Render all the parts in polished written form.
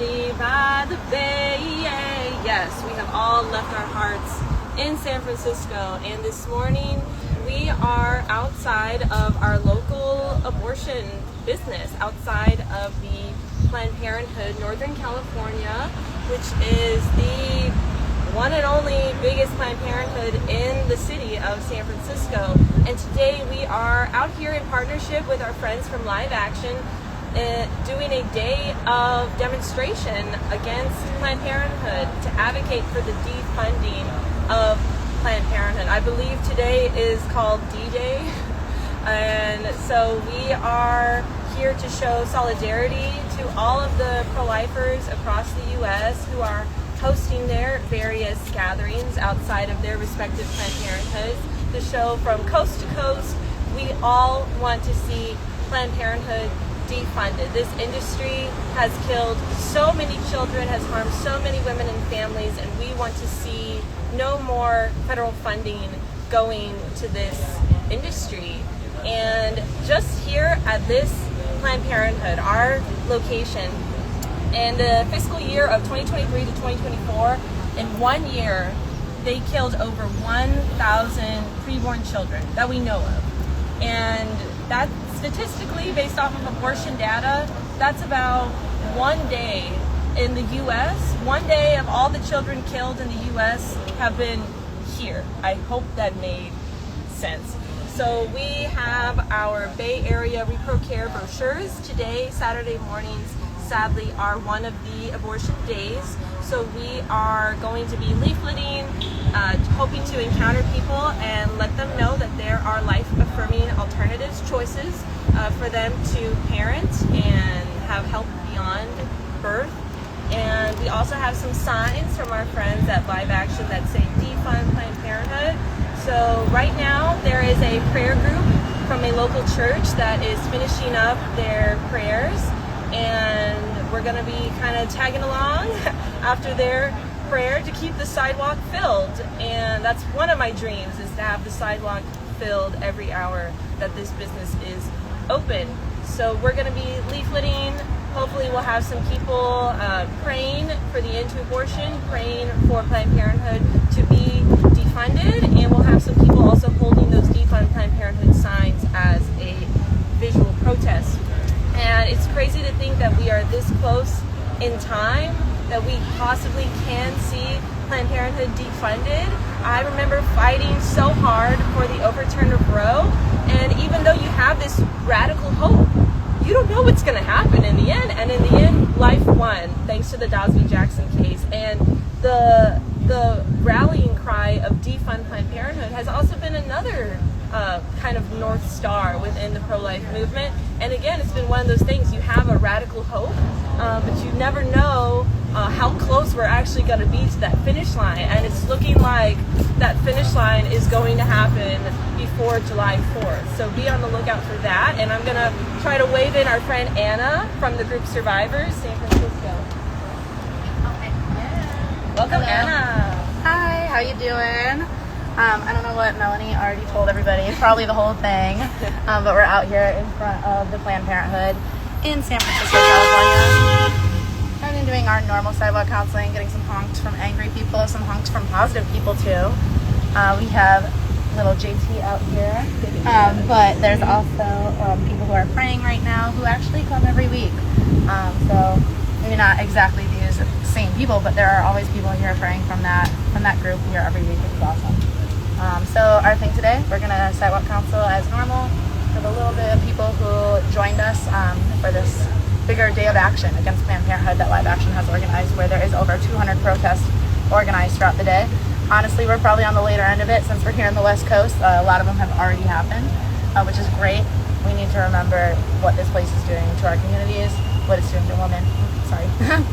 city by the bay. Yes, we have all left our hearts in San Francisco, and this morning we are outside of our local abortion business, outside of the Planned Parenthood Northern California, which is the one and only biggest Planned Parenthood in the city of San Francisco. And today we are out here in partnership with our friends from Live Action, doing a day of demonstration against Planned Parenthood to advocate for the defunding of Planned Parenthood. I believe today is called D-Day, and so we are here to show solidarity to all of the pro-lifers across the U.S. who are hosting their various gatherings outside of their respective Planned Parenthoods. The show from coast to coast, we all want to see Planned Parenthood defunded. This industry has killed so many children, has harmed so many women and families, and we want to see no more federal funding going to this industry. And just here at this Planned Parenthood, our location, in the fiscal year of 2023 to 2024, in 1 year, they killed over 1,000 preborn children that we know of. And that statistically, based off of abortion data, that's about 1 day in the U.S. 1 day of all the children killed in the U.S. have been here. I hope that made sense. So we have our Bay Area Repro Care brochures. Today, Saturday mornings, sadly, are one of the abortion days. So we are going to be leafleting, hoping to encounter people and let them know that there are life-affirming alternatives, choices for them to parent and have help beyond birth. And we also have some signs from our friends at Live Action that say Defund Planned Parenthood. So right now there is a prayer group from a local church that is finishing up their prayers, and we're going to be kind of tagging along after their prayer to keep the sidewalk filled. And that's one of my dreams, is to have the sidewalk filled every hour that this business is open. So we're going to be leafleting. Hopefully we'll have some people praying for the end to abortion, praying for Planned Parenthood to be defunded, and we'll have some people also holding those Defund Planned Parenthood signs as a visual protest. And it's crazy to think that we are this close in time that we possibly can see Planned Parenthood defunded. I remember fighting so hard for the overturn of Roe, and even though you have this radical hope, you don't know what's going to happen in the end. And in the end, life won, thanks to the Dobbs v. Jackson case. And the rallying cry of defund Planned Parenthood has also been another kind of North Star within the pro-life movement. And again, it's been one of those things, you have a radical hope, but you never know how close we're actually going to be to that finish line. And it's looking like that finish line is going to happen before July 4th. So be on the lookout for that. And I'm going to try to wave in our friend Anna from the group Survivors, San Francisco. Okay. Yeah. Welcome, Hello. Anna. Hi, how you doing? I don't know what Melanie already told everybody, probably the whole thing, but we're out here in front of the Planned Parenthood in San Francisco, California. I've been doing our normal sidewalk counseling, getting some honks from angry people, some honks from positive people too. We have little JT out here, but there's also people who are praying right now who actually come every week. So maybe not exactly these same people, but there are always people here praying from that group here every week, which is awesome. So our thing today, we're going to sidewalk counsel as normal with a little bit of people who joined us for this bigger day of action against Planned Parenthood that Live Action has organized, where there is over 200 protests organized throughout the day. Honestly, we're probably on the later end of it since we're here on the West Coast. A lot of them have already happened, which is great. We need to remember what this place is doing to our communities, what it's doing to women,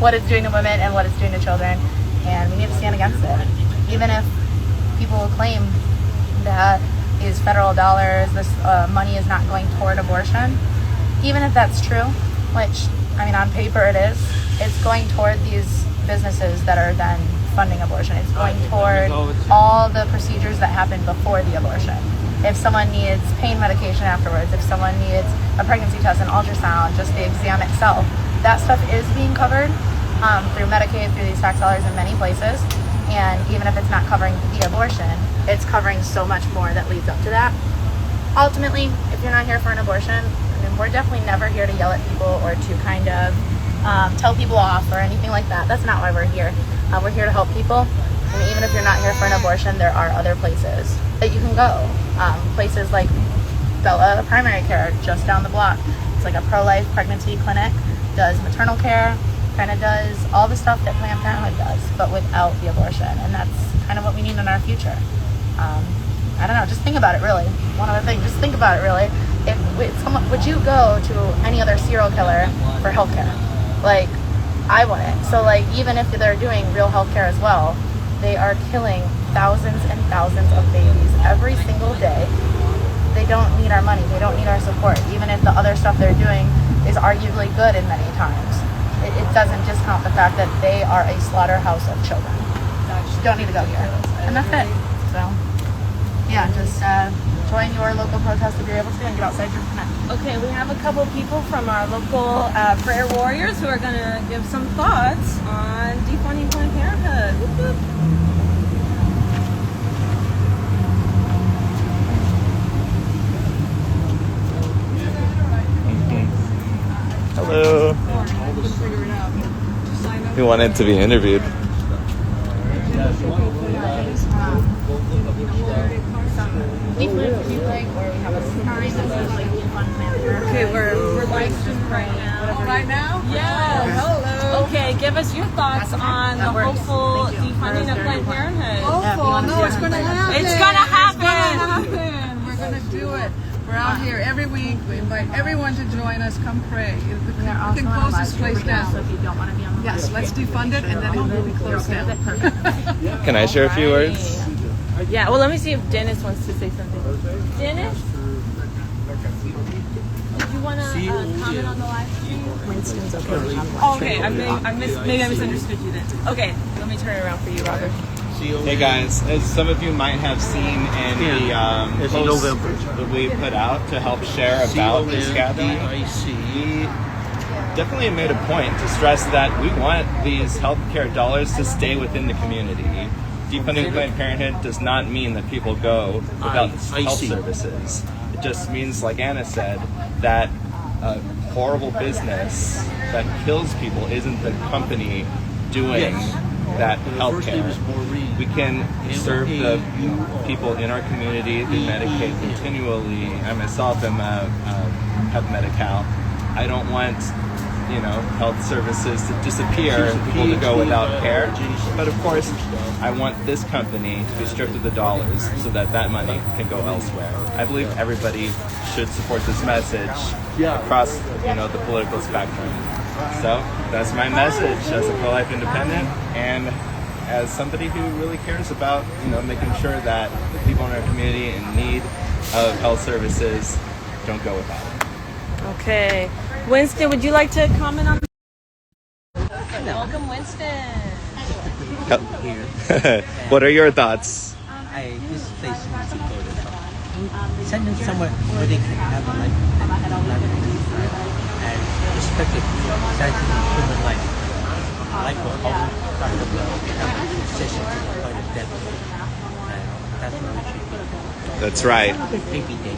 what it's doing to women and what it's doing to children, and we need to stand against it. Even if people claim that these federal dollars, this money is not going toward abortion, even if that's true, which, I mean, on paper it is, it's going toward these businesses that are then funding abortion. It's going toward all the procedures that happen before the abortion. If someone needs pain medication afterwards, if someone needs a pregnancy test, an ultrasound, just the exam itself, that stuff is being covered. through Medicaid, through these tax dollars in many places. And even if it's not covering the abortion, it's covering so much more that leads up to that. Ultimately, if you're not here for an abortion, I mean, we're definitely never here to yell at people or to kind of tell people off or anything like that. That's not why we're here. We're here to help people. And even if you're not here for an abortion, there are other places that you can go. Places like Bella Primary Care, just down the block. It's like a pro-life pregnancy clinic, does maternal care, kind of does all the stuff that Planned Parenthood does, but without the abortion. And that's kind of what we need in our future. I don't know, just think about it really. One other thing, just think about it really. Would you go to any other serial killer for healthcare? Like, I wouldn't. So like, even if they're doing real healthcare as well, they are killing thousands and thousands of babies every single day. They don't need our money, they don't need our support, even if the other stuff they're doing is arguably good in many times. It doesn't discount the fact that they are a slaughterhouse of children. You don't need to go here. And that's it. So, yeah, just join your local protest if you're able to and get outside your tent. Okay, we have a couple people from our local prayer warriors who are going to give some thoughts on defunding Planned Parenthood. Whoop, whoop. Hello. Who wanted to be interviewed? Okay, we're live streaming right now. Right now? Yes. Hello. Okay, give us your thoughts on the hopeful defunding of Planned Parenthood. Hopeful. No, it's going to happen. It's gonna happen. It's going to happen. We're going to do it. We're out here every week. We invite everyone to join us. Come pray. We can close this place down. So if you don't want to be on the Yes, let's defund it and then it will be closed down. Can I share a few words? Yeah, well, let me see if Dennis wants to say something. Dennis? Did you want to comment on the live stream? Winston's okay. Oh, okay, maybe I misunderstood you then. Okay, let me turn it around for you, Robert. Hey guys, as some of you might have seen in the post that we put out to help share about this gathering, we definitely made a point to stress that we want these healthcare dollars to stay within the community. Defunding Planned Parenthood does not mean that people go without health services. It just means, like Anna said, that a horrible business that kills people isn't the company doing that healthcare. We can serve the people in our community through Medicaid continually. I myself am have Medi-Cal. I don't want health services to disappear and people to go without care. But of course, I want this company to be stripped of the dollars so that that money can go elsewhere. I believe everybody should support this message across the political spectrum. So that's my message as a pro-life independent and as somebody who really cares about making sure that the people in our community in need of health services don't go without it. Okay. Winston, would you like to comment on Welcome, Winston. What are your thoughts? This place needs to go to top. Send them somewhere where they can have a life and respect the human life. Life will always start with the obsession to the point of death. And that's where we should be. That's right. Baby day.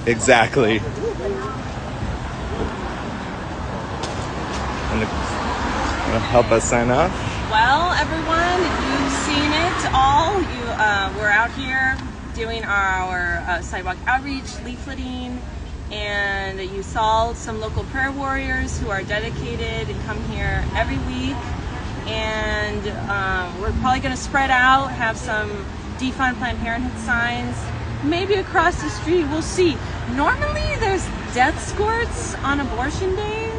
Exactly. Help us sign off. Well, everyone, you've seen it all. We're out here doing our sidewalk outreach, leafleting, and you saw some local prayer warriors who are dedicated and come here every week. And we're probably going to spread out, have some defund Planned Parenthood signs, maybe across the street. We'll see. Normally, there's death squirts on abortion days.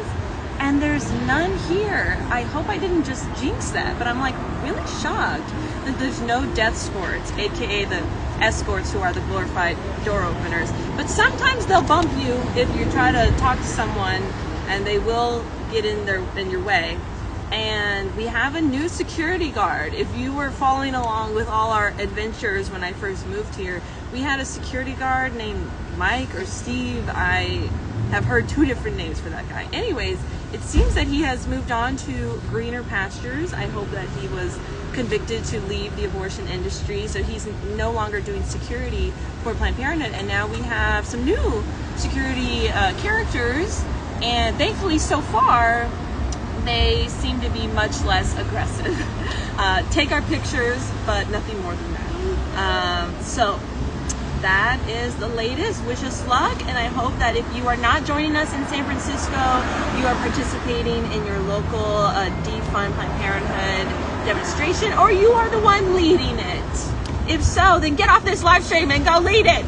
And there's none here. I hope I didn't just jinx that, but I'm like really shocked that there's no death escorts, aka the escorts who are the glorified door openers. But sometimes they'll bump you if you try to talk to someone, and they will get in your way. And we have a new security guard. If you were following along with all our adventures when I first moved here, we had a security guard named Mike or Steve. have heard two different names for that guy. Anyways, it seems that he has moved on to greener pastures. I hope that he was convicted to leave the abortion industry, so he's no longer doing security for Planned Parenthood, and now we have some new security characters, and thankfully so far they seem to be much less aggressive. Take our pictures, but nothing more than that. So that is the latest. Wish us luck, and I hope that if you are not joining us in San Francisco, you are participating in your local Defund Planned Parenthood demonstration, or you are the one leading it. If so, then get off this live stream and go lead it.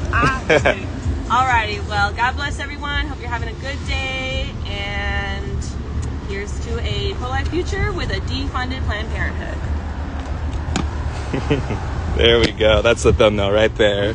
Alrighty, well, God bless everyone. Hope you're having a good day, and here's to a pro-life future with a defunded Planned Parenthood. There we go. That's the thumbnail right there.